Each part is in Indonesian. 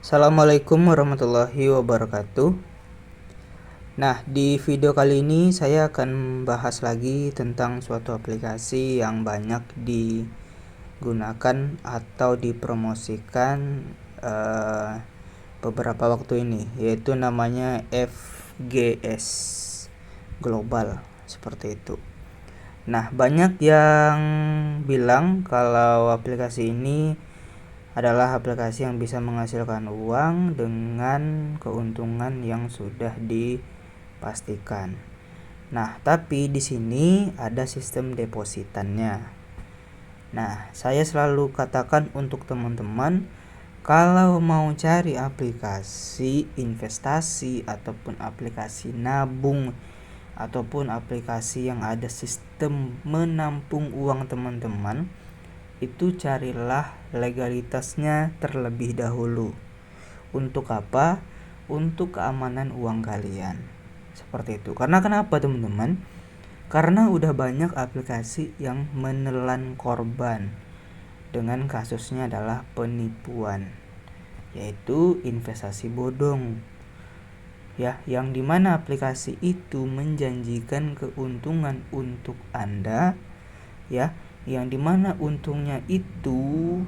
Assalamualaikum warahmatullahi wabarakatuh. Nah, di video kali ini saya akan bahas lagi tentang suatu aplikasi yang banyak digunakan atau dipromosikan beberapa waktu ini, yaitu namanya FGS Global, seperti itu. Nah, banyak yang bilang kalau aplikasi ini adalah aplikasi yang bisa menghasilkan uang dengan keuntungan yang sudah dipastikan. Nah, tapi di sini ada sistem depositannya. Nah, saya selalu katakan untuk teman-teman, kalau mau cari aplikasi investasi ataupun aplikasi nabung ataupun aplikasi yang ada sistem menampung uang teman-teman, itu carilah legalitasnya terlebih dahulu. Untuk apa? Untuk keamanan uang kalian. Seperti itu. Karena kenapa teman-teman? Karena udah banyak aplikasi yang menelan korban dengan kasusnya adalah penipuan, yaitu investasi bodong. Ya, yang dimana aplikasi itu menjanjikan keuntungan untuk Anda, ya, yang dimana untungnya itu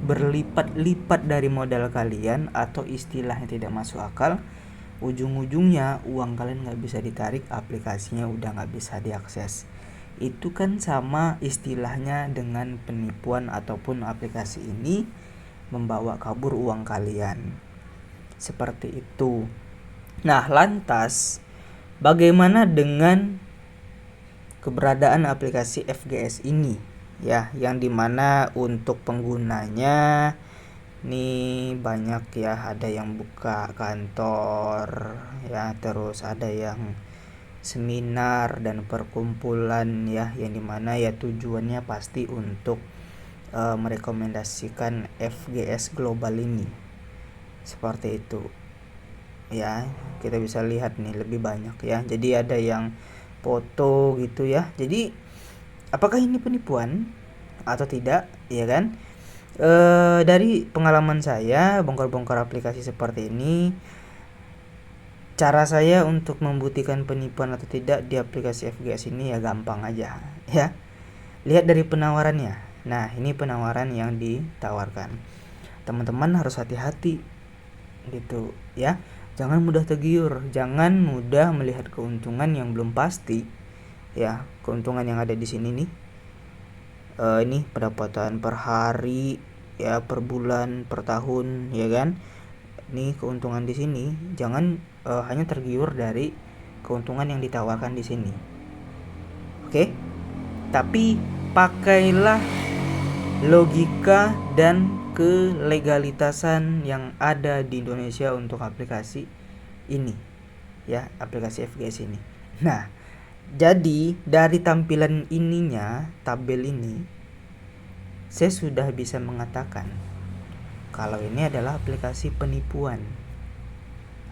berlipat-lipat dari modal kalian, atau istilahnya tidak masuk akal. Ujung-ujungnya uang kalian nggak bisa ditarik, aplikasinya udah nggak bisa diakses. Itu kan sama istilahnya dengan penipuan, ataupun aplikasi ini membawa kabur uang kalian. Seperti itu. Nah, lantas bagaimana dengan keberadaan aplikasi FGS ini? Ya, yang dimana untuk penggunanya nih banyak ya, ada yang buka kantor ya, terus ada yang seminar dan perkumpulan ya, yang dimana ya tujuannya pasti untuk merekomendasikan FGS global ini. Seperti itu ya, kita bisa lihat nih lebih banyak ya, jadi ada yang foto gitu ya. Jadi apakah ini penipuan atau tidak, ya kan? Dari pengalaman saya bongkar-bongkar aplikasi seperti ini, cara saya untuk membuktikan penipuan atau tidak di aplikasi FGS ini ya gampang aja ya. Lihat dari penawarannya. Nah, ini penawaran yang ditawarkan. Teman-teman harus hati-hati gitu ya. Jangan mudah tergiur, jangan mudah melihat keuntungan yang belum pasti ya. Keuntungan yang ada di sini nih, ini pendapatan per hari ya, per bulan, per tahun, ya kan? Ini keuntungan di sini. Jangan hanya tergiur dari keuntungan yang ditawarkan di sini. Oke? Tapi pakailah logika dan kelegalitasan yang ada di Indonesia untuk aplikasi ini ya, aplikasi FGS ini. Nah, jadi dari tampilan ininya, tabel ini, saya sudah bisa mengatakan kalau ini adalah aplikasi penipuan,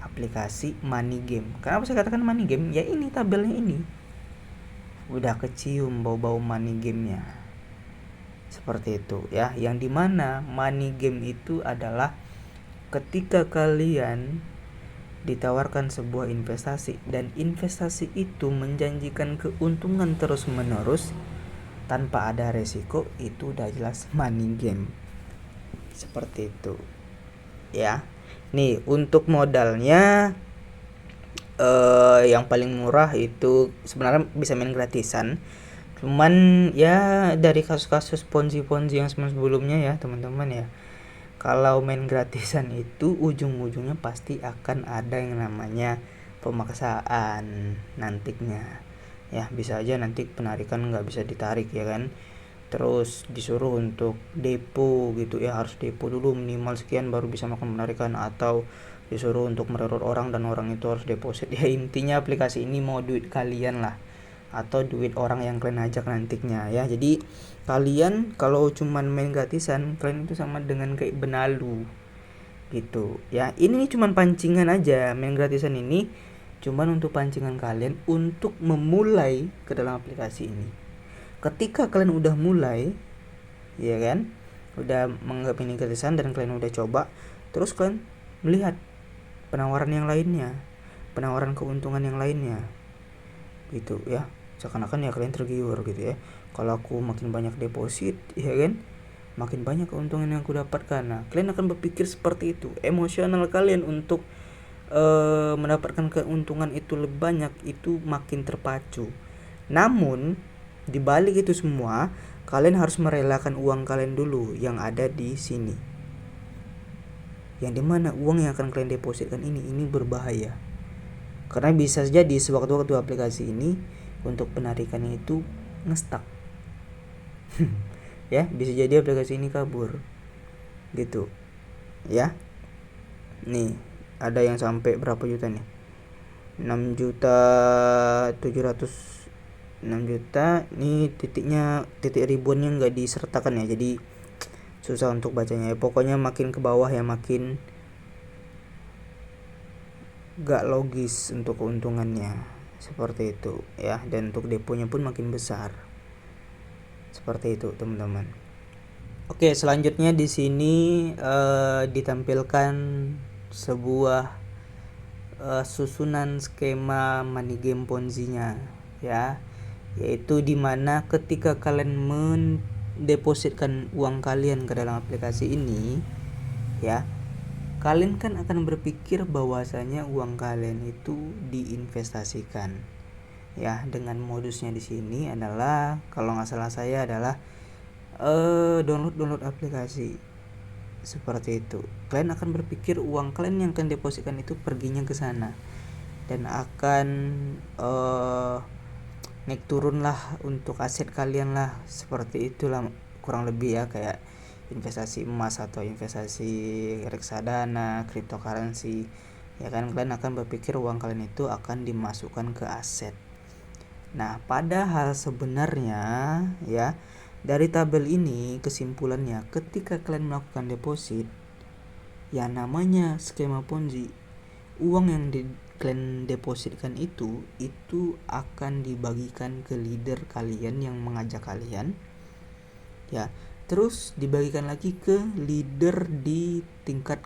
aplikasi money game. Kenapa saya katakan money game? Ya ini tabelnya ini udah kecium bau-bau money game-nya. Seperti itu ya, yang dimana money game itu adalah ketika kalian ditawarkan sebuah investasi dan investasi itu menjanjikan keuntungan terus menerus tanpa ada resiko, itu udah jelas money game. Seperti itu ya. Nih, untuk modalnya yang paling murah itu sebenarnya bisa main gratisan. Cuman ya dari kasus-kasus ponzi yang sebelumnya ya teman-teman ya, kalau main gratisan itu ujung-ujungnya pasti akan ada yang namanya pemaksaan nantinya ya. Bisa aja nanti penarikan nggak bisa ditarik ya kan, terus disuruh untuk depo gitu ya, harus depo dulu minimal sekian baru bisa melakukan penarikan, atau disuruh untuk merekrut orang dan orang itu harus deposit ya. Intinya aplikasi ini mau duit kalian lah, atau duit orang yang kalian ajak nantinya ya. Jadi kalian kalau cuman main gratisan, kalian itu sama dengan kayak benalu gitu ya. Ini cuman pancingan aja, main gratisan ini cuman untuk pancingan kalian untuk memulai ke dalam aplikasi ini. Ketika kalian udah mulai, ya kan, udah menganggap ini gratisan dan kalian udah coba, terus kalian melihat penawaran yang lainnya, penawaran keuntungan yang lainnya gitu ya. Seakan-akan ya kalian tergiur gitu ya, kalau aku makin banyak deposit ya kan, makin banyak keuntungan yang aku dapatkan. Nah, kalian akan berpikir seperti itu. Emosional kalian untuk mendapatkan keuntungan itu lebih banyak itu makin terpacu. Namun di balik itu semua, kalian harus merelakan uang kalian dulu yang ada di sini, yang dimana uang yang akan kalian depositkan ini berbahaya. Karena bisa jadi sewaktu-waktu aplikasi ini untuk penarikannya itu ngestak. Ya, bisa jadi aplikasi ini kabur gitu ya. Nih ada yang sampai berapa juta nih, 6 juta 700, 6 juta. Ini titik ribuannya nggak disertakan ya, jadi susah untuk bacanya ya. Pokoknya makin ke bawah ya makin gak logis untuk keuntungannya seperti itu ya, dan untuk deponya pun makin besar seperti itu teman-teman. Oke, selanjutnya di sini ditampilkan sebuah susunan skema money game Ponzi-nya ya, yaitu dimana ketika kalian mendepositkan uang kalian ke dalam aplikasi ini ya, kalian kan akan berpikir bahwasanya uang kalian itu diinvestasikan ya. Dengan modusnya di sini adalah, kalau nggak salah saya adalah download aplikasi seperti itu. Kalian akan berpikir uang kalian yang kalian depositkan itu perginya ke sana dan akan naik turun lah untuk aset kalian lah, seperti itulah kurang lebih ya, kayak investasi emas atau investasi reksadana, cryptocurrency ya kan. Kalian akan berpikir uang kalian itu akan dimasukkan ke aset. Nah, padahal sebenarnya ya, dari tabel ini kesimpulannya, ketika kalian melakukan deposit yang namanya skema Ponzi, uang yang kalian depositkan itu akan dibagikan ke leader kalian yang mengajak kalian ya, terus dibagikan lagi ke leader di tingkat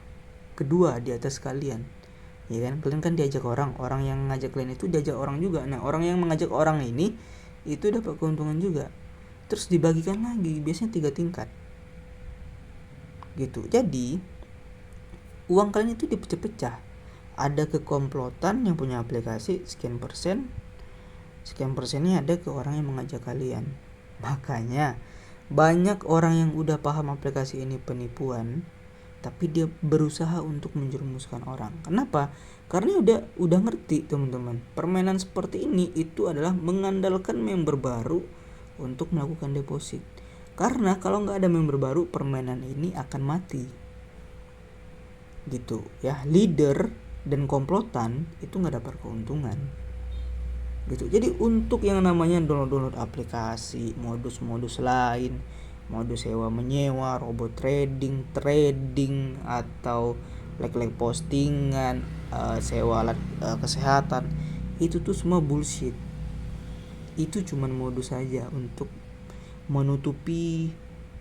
kedua di atas kalian ya kan. Kalian kan diajak orang yang ngajak kalian itu diajak orang juga. Nah, orang yang mengajak orang ini itu dapat keuntungan juga, terus dibagikan lagi, biasanya 3 tingkat gitu. Jadi uang kalian itu dipecah-pecah, ada kekomplotan yang punya aplikasi sekian persennya ada ke orang yang mengajak kalian. Makanya banyak orang yang udah paham aplikasi ini penipuan, tapi dia berusaha untuk menjerumuskan orang. Kenapa? Karena udah ngerti teman-teman, permainan seperti ini itu adalah mengandalkan member baru untuk melakukan deposit. Karena kalau nggak ada member baru, permainan ini akan mati gitu ya. Leader dan komplotan itu nggak dapat keuntungan gitu. Jadi untuk yang namanya download aplikasi, modus lain, modus sewa menyewa, robot trading atau like postingan, sewa alat kesehatan, itu tuh semua bullshit. Itu cuman modus saja untuk menutupi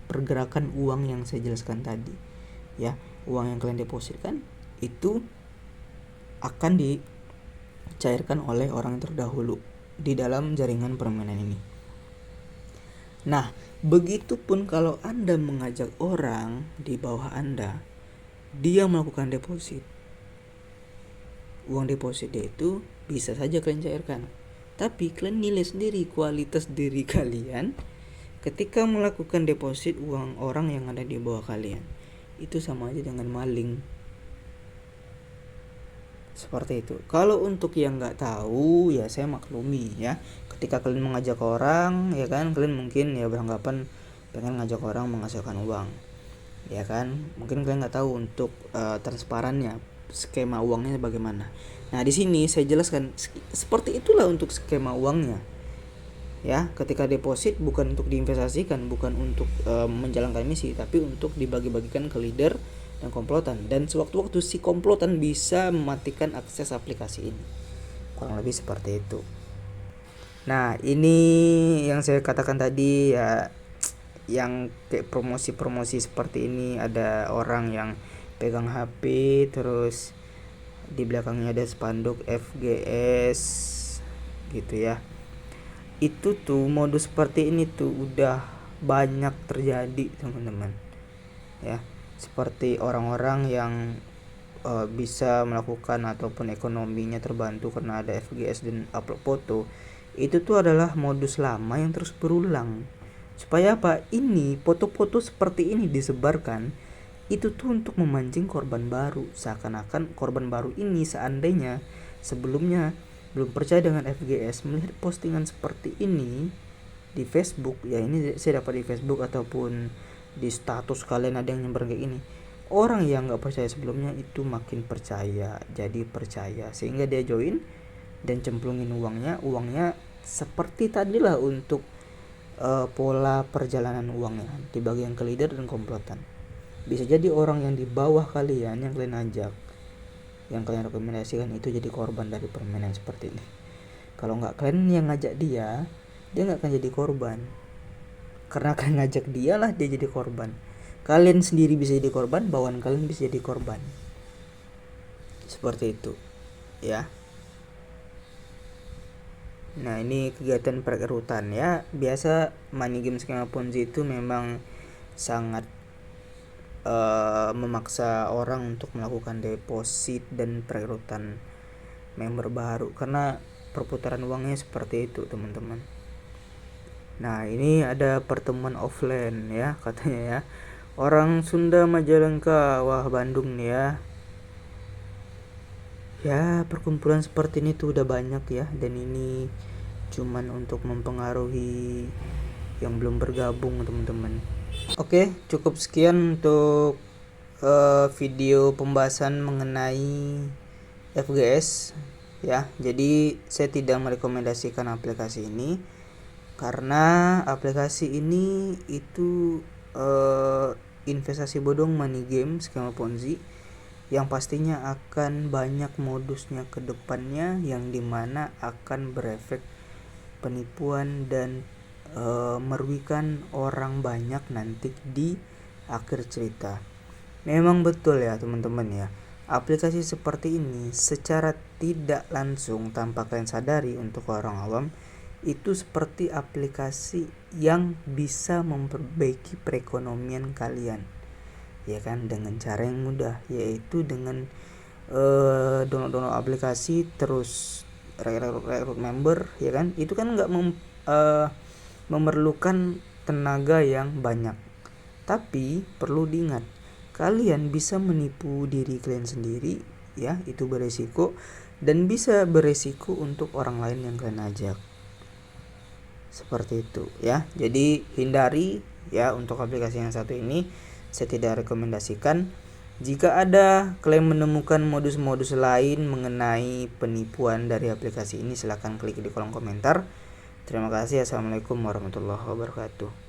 pergerakan uang yang saya jelaskan tadi ya. Uang yang kalian depositkan itu akan dicairkan oleh orang yang terdahulu di dalam jaringan permainan ini. Nah, begitupun kalau Anda mengajak orang di bawah Anda, dia melakukan deposit, uang deposit dia itu bisa saja kalian cairkan. Tapi kalian nilai sendiri kualitas diri kalian ketika melakukan deposit uang orang yang ada di bawah kalian. Itu sama aja dengan maling. Seperti itu. Kalau untuk yang nggak tahu ya saya maklumi ya. Ketika kalian mengajak orang ya kan, kalian mungkin ya beranggapan pengen ngajak orang menghasilkan uang ya kan. Mungkin kalian nggak tahu untuk transparannya, skema uangnya bagaimana. Nah, di sini saya jelaskan seperti itulah untuk skema uangnya ya. Ketika deposit bukan untuk diinvestasikan, bukan untuk menjalankan misi, tapi untuk dibagi-bagikan ke leader dan komplotan, dan sewaktu-waktu si komplotan bisa mematikan akses aplikasi ini. Kurang lebih seperti itu. Nah, ini yang saya katakan tadi ya, yang kayak promosi seperti ini, ada orang yang pegang HP, terus di belakangnya ada spanduk FGS gitu ya. Itu tuh modus seperti ini tuh udah banyak terjadi teman-teman ya, seperti orang-orang yang bisa melakukan ataupun ekonominya terbantu karena ada FGS dan upload foto. Itu tuh adalah modus lama yang terus berulang. Supaya apa? Ini foto-foto seperti ini disebarkan itu tuh untuk memancing korban baru. Seakan-akan korban baru ini seandainya sebelumnya belum percaya dengan FGS, melihat postingan seperti ini di Facebook, ya ini saya dapat di Facebook ataupun di status kalian ada yang nyebar kayak ini, orang yang nggak percaya sebelumnya itu makin percaya, jadi percaya sehingga dia join dan cemplungin uangnya seperti tadilah untuk pola perjalanan uangnya dibagi yang ke leader dan komplotan. Bisa jadi orang yang di bawah kalian yang kalian ajak, yang kalian rekomendasikan itu jadi korban dari permainan seperti ini. Kalau nggak kalian yang ngajak dia nggak akan jadi korban. Karena kalian ngajak dia lah dia jadi korban. Kalian sendiri bisa jadi korban, bawaan kalian bisa jadi korban. Seperti itu ya. Nah ini kegiatan perekrutan ya. Biasa money game skema ponzi itu memang sangat memaksa orang untuk melakukan deposit dan perekrutan member baru karena perputaran uangnya seperti itu teman-teman. Nah ini ada pertemuan offline ya katanya ya, orang Sunda Majalengka, wah Bandung nih ya. Ya perkumpulan seperti ini tuh udah banyak ya, dan ini cuman untuk mempengaruhi yang belum bergabung teman-teman. Oke, cukup sekian untuk video pembahasan mengenai FGS ya. Jadi saya tidak merekomendasikan aplikasi ini karena aplikasi ini itu investasi bodong, money game, skema ponzi yang pastinya akan banyak modusnya ke depannya, yang dimana akan berefek penipuan dan merugikan orang banyak nanti di akhir cerita. Memang betul ya teman-teman ya, aplikasi seperti ini secara tidak langsung tanpa kalian sadari untuk orang awam itu seperti aplikasi yang bisa memperbaiki perekonomian kalian ya kan, dengan cara yang mudah, yaitu dengan download aplikasi terus rekrut member ya kan. Itu kan nggak memerlukan tenaga yang banyak, tapi perlu diingat kalian bisa menipu diri kalian sendiri ya, itu beresiko, dan bisa beresiko untuk orang lain yang kalian ajak. Seperti itu ya. Jadi hindari ya untuk aplikasi yang satu ini, saya tidak rekomendasikan. Jika ada kalian menemukan modus-modus lain mengenai penipuan dari aplikasi ini, silahkan klik di kolom komentar. Terima kasih. Assalamualaikum warahmatullahi wabarakatuh.